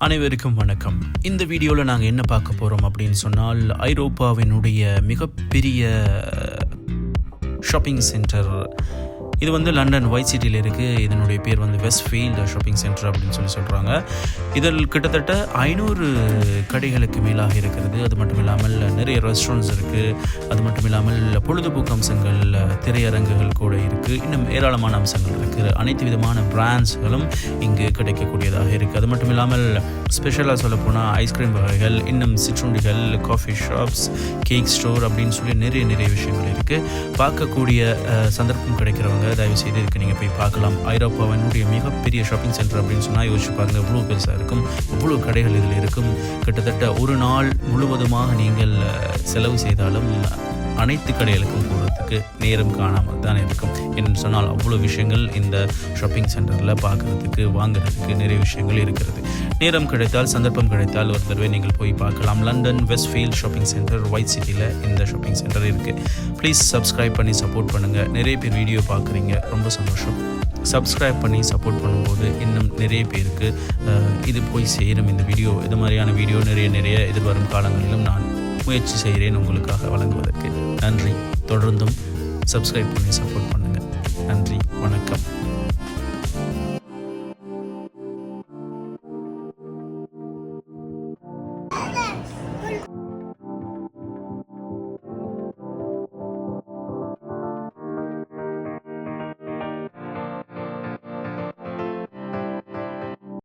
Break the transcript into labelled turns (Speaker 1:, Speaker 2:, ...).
Speaker 1: அனைவருக்கும் வணக்கம். இந்த வீடியோவில் நாங்கள் என்ன பார்க்க போகிறோம் அப்படின்னு சொன்னால், ஐரோப்பாவினுடைய மிகப்பெரிய ஷாப்பிங் சென்டர். இது வந்து லண்டன் ஒயிட் சிட்டியில் இருக்குது. இதனுடைய பேர் வந்து வெஸ்ட்ஃபீல்டு ஷாப்பிங் சென்டர் அப்படின்னு சொல்கிறாங்க. இதில் கிட்டத்தட்ட 500 கடைகளுக்கு மேலாக இருக்கிறது. அது மட்டும் இல்லாமல் நிறைய ரெஸ்டாரண்ட்ஸ் இருக்குது. அது மட்டும் இல்லாமல் பொழுதுபோக்கு அம்சங்கள், திரையரங்குகள் கூட இருக்குது. இன்னும் ஏராளமான அம்சங்கள் இருக்குது. அனைத்து விதமான பிராண்ட்ஸ்களும் இங்கு கிடைக்கக்கூடியதாக இருக்குது. அது மட்டும் இல்லாமல் ஸ்பெஷலாக சொல்லப்போனால் ஐஸ்கிரீம் வகைகள், இன்னும் சிற்றுண்டிகள், காஃபி ஷாப்ஸ், கேக் ஸ்டோர் அப்படின்னு சொல்லி நிறைய விஷயங்கள் இருக்குது. பார்க்கக்கூடிய சந்தர்ப்பம் கிடைக்கிறவங்க தயவுசெய்து இதுக்கு நீங்கள் போய் பார்க்கலாம். ஐரோப்பாவினுடைய மிகப்பெரிய ஷாப்பிங் சென்டர் அப்படின்னு சொன்னால் யோசிச்சு பாருங்கள், இவ்வளோ பெருசாக இருக்கும், இவ்வளோ கடைகள் இதில் இருக்கும். கிட்டத்தட்ட ஒரு நாள் முழுவதுமாக நீங்கள் செலவு செய்தாலும் அனைத்து கடைகளுக்கும் போகிறதுக்கு நேரம் காணாமல் தான் இருக்கும். என்று சொன்னால் அவ்வளோ விஷயங்கள் இந்த ஷாப்பிங் சென்டரில் பார்க்குறதுக்கு, வாங்குறதுக்கு நிறைய விஷயங்கள் இருக்கிறது. நேரம் கிடைத்தால், சந்தர்ப்பம் கிடைத்தால் ஒரு தடவை நீங்கள் போய் பார்க்கலாம். London Westfield shopping centre, white சிட்டியில் இந்த ஷாப்பிங் சென்டர் இருக்குது. ப்ளீஸ் சப்ஸ்கிரைப் பண்ணி சப்போர்ட் பண்ணுங்கள். நிறைய பேர் வீடியோ பார்க்குறீங்க, ரொம்ப சந்தோஷம். சப்ஸ்கிரைப் பண்ணி சப்போர்ட் பண்ணும்போது இன்னும் நிறைய பேருக்கு இது போய் சேரும். இந்த வீடியோ, இது மாதிரியான வீடியோ நிறைய எதிர்வரும் காலங்களிலும் நான் முயற்சி செய்கிறேன் உங்களுக்காக வழங்குவதற்கு. நன்றி. தொடர்ந்தும் சப்ஸ்கிரைப் பண்ணி சப்போர்ட் பண்ணுங்கள். நன்றி, வணக்கம்.